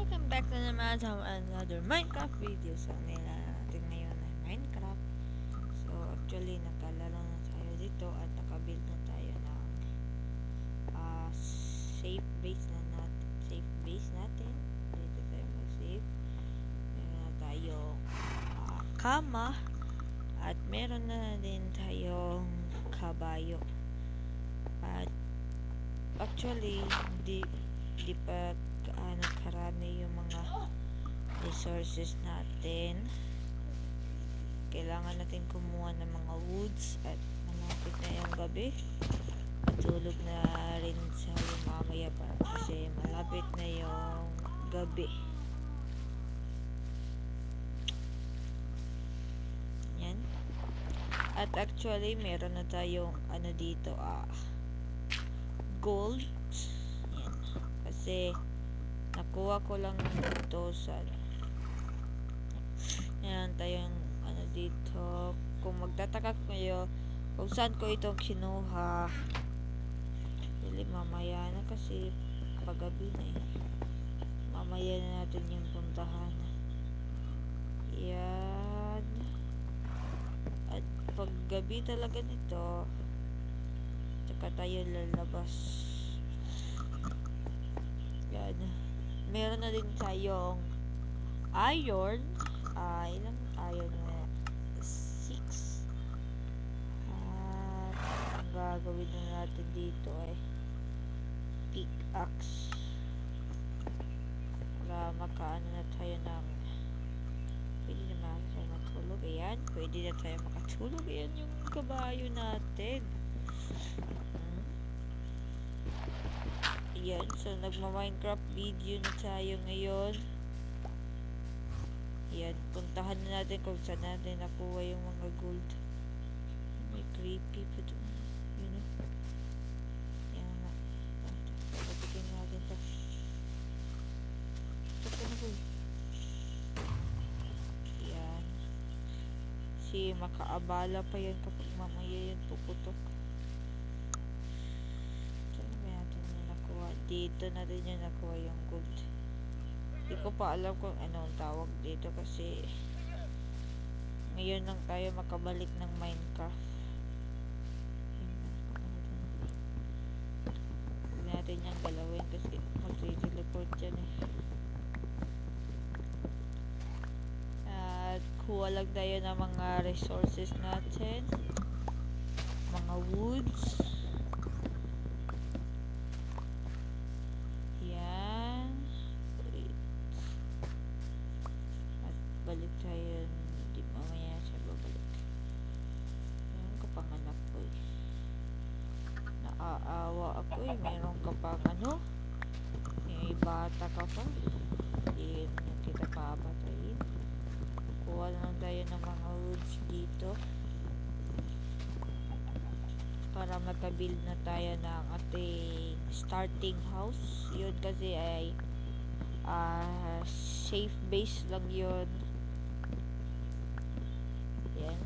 Welcome back na naman sa another Minecraft video. So, nila natin ngayon ay Minecraft. So, actually, nakalaro na tayo dito at nakabuild na tayo ng safe base na natin. Safe base natin. Dito tayo mag-save. Meron na tayong kama at meron na din tayong kabayo. At actually, di pa karami yung mga resources natin. Kailangan natin kumuha ng mga woods at malapit na yung gabi. Patulog na rin sa mamaya pa kasi malapit na yung gabi. Yan. At actually meron na tayong dito gold. Yan. Kasi nakuha ko lang ito sa yan tayong dito. Kung magtataka kayo kung saan ko itong kinuha, dili mamaya na kasi paggabi na mamaya na natin yung puntahan. Yan. At paggabi talaga nito tsaka tayo lalabas. Yan. Meron na din tayong iron. Ilang iron na? 6. At ang gagawin na natin dito ay pickaxe. Para makaano na tayo ng pwede naman tayo matulog. Ayan. Pwede na tayo makatulog. Ayan yung kabayo natin. Yan, so nagma-Minecraft video na tayo ngayon. Yan, puntahan na natin kung saan natin nakuha yung mga gold. May creepy pa doon. Yun o. Yan nga. Pagkakitin natin ito. Ito ka na po. Yan. Si makaabala pa yan kapag mamaya yan puputok. Dito na rin yung nakuha yung gold. Hindi ko pa alam kung anong tawag dito kasi ngayon lang tayo makabalik ng Minecraft. Huwag natin yung galawin kasi mag-teleport dyan At kuha lang tayo ng mga resources natin, mga woods. Balik tayo, hindi mamaya siya babalik. Meron ka pang anak ko naaawa ako meron ka pang may bata ka pa, hindi kita papatayin. Kuha lang tayo ng mga woods dito para makabuild na tayo ng ating starting house. Yun kasi ay safe base lang yun. Yan.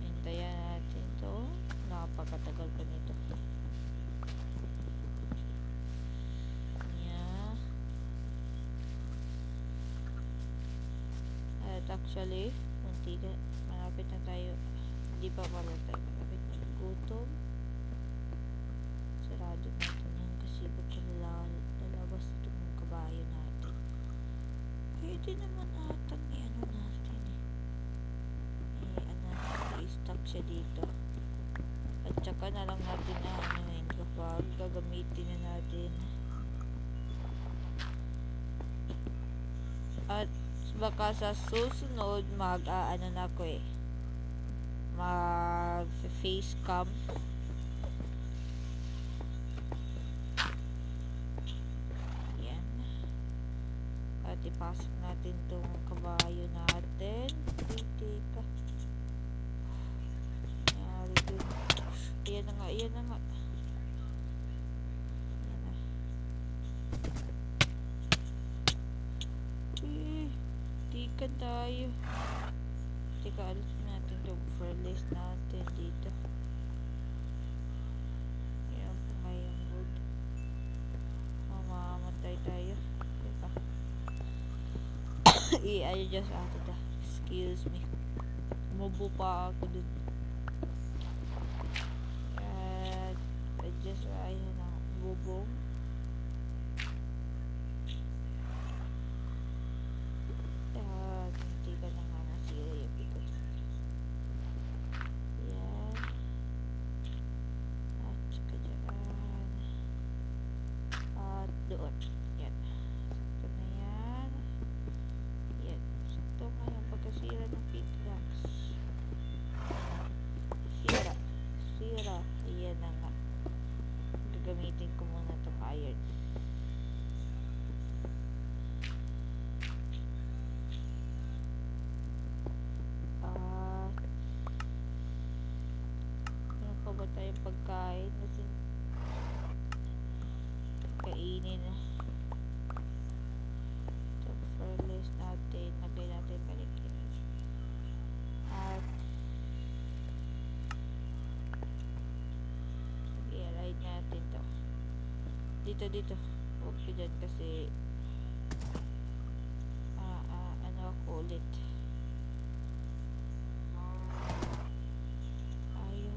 Hintayan natin to. Napakatagal pa nito. Yeah. At actually, malapit na tayo. Hindi pa pala tayo malapit na gutom. Sarado natin yan kasi baka lalabas itong kabayo natin. Pwede naman atang natin i-stock siya dito. At saka na lang natin kapag gagamitin na natin. At baka sa susunod mag face cam. Yan. At ipasok natin tong kabayo natin. Teka. Ayan na nga. Ayan na. Tikan tayo. Teka, alis natin itong furnace natin dito. Ayan pa ngayong wood. Mamamatay tayo. Teka. I-adjust ako ta. Excuse me. Umubo pa ako dun. At adjust ayun na bubong. At hindi ka na nga nasira yung ikot. Yan. At saka dyan. At doon. Yan. Sakto na yan. Yan. Sakto nga yung pagkasira ng pickaxe. Sira. Sira. Ayan na nga. Gagamitin ko muna itong iron. Meron pa ba tayong pagkain? Kasi kainin na. Itong furnace natin. Lagay natin balik yan. At i-align natin to. Dito. Huwag ko dyan kasi ano ako ulit. Ayaw.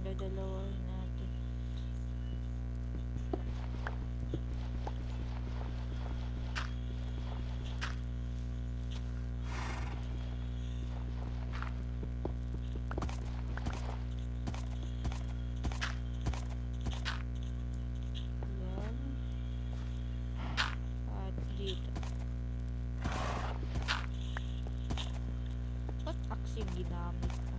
Dadalawahin natin. Yan. At dito. Ba't axe yung ginamit ko?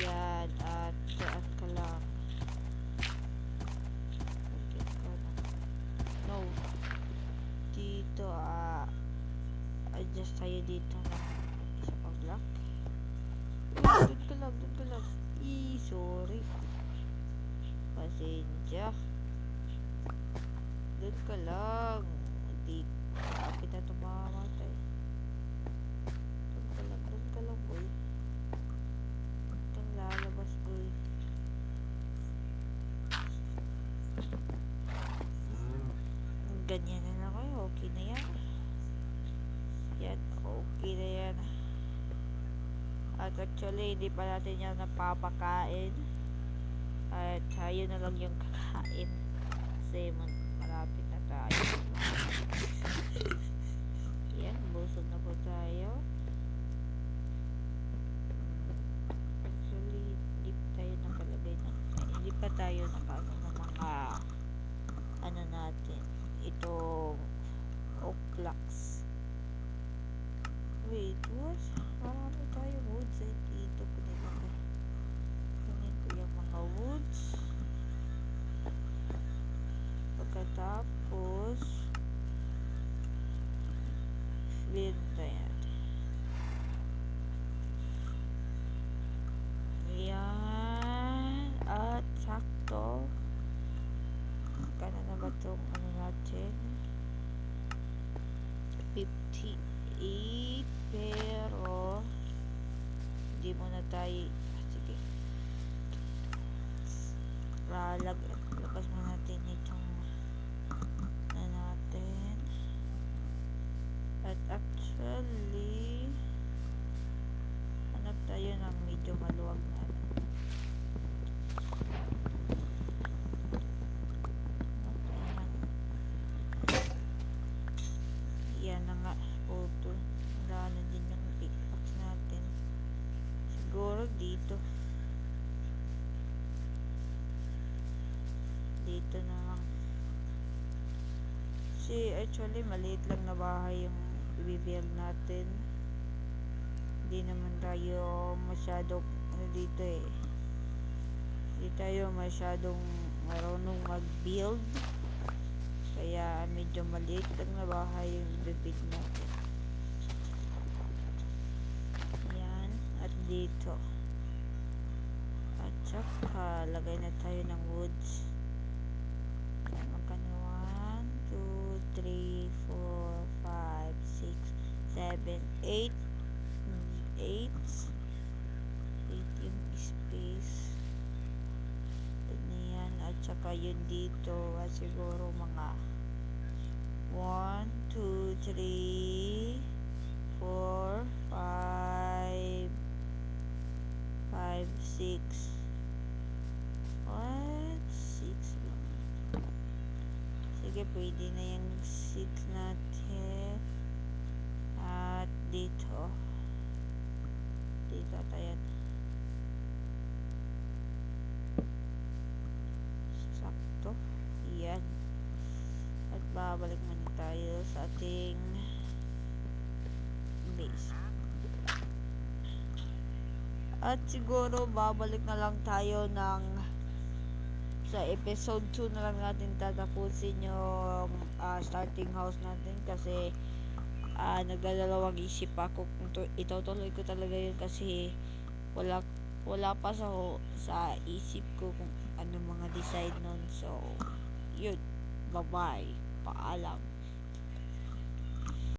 Yan. At dyan ka lang. Lagyan ko na. No. Dito, adjust tayo dito ng isa pang block. Doon ka lang. Sorry. Pasensya. Doon ka lang. Hindi kita tumamatay. Doon ka lang, boy. Huwag kang lalabas, boy. Ganyan na lang kayo. Okay na yan. Yan. Okay na yan. At actually, hindi pa natin yan napapakain. At tayo na lang yung kakain. Kasi malapit na tayo. Yan. Busog na po tayo. Actually, hindi pa tayo nakalagay ng hindi pa tayo nakano ng mga ano natin. Itong oak blocks. Wait, what? Marami tayo woods ay dito ko nilagay. Kunin ko yung mga woods. Pagkatapos build na yan. Yan. At sakto. Magkano na ba itong ano natin? 58. Pero hindi muna tayo sige. Labas mo natin itong na natin. At actually hanap tayo ng medyo maluwag na yan na nga photo. Wala na din yung pickaxe natin. Siguro dito na lang. Kasi actually maliit lang na bahay yung i-build natin. Hindi naman tayo masyadong ano dito eh. Hindi tayo masyadong marunong mag-build. Kaya medyo maliit lang na bahay yung i-build natin. Yan. At dito. At saka lagay na tayo ng woods. Yan. Magkano 1, 2, 3, 4, 5, 6, 7, 8. 8 yung space. Ganyan. At pa yun dito. At siguro mga 1, 2, 3, 4, 5, 5, 6. What? 6 lang. Sige, pwede na yung 6 natin. At dito. Dito tayo. Sakto. Yan. At babalik man tayo sa ating base. At siguro babalik na lang tayo ng sa episode 2 na lang natin tatapusin yung starting house natin kasi nagdadalawang isip ako kung itutuloy ko talaga yun kasi wala pa sa isip ko kung ano mga decide nun. So yun, bye bye, paalam.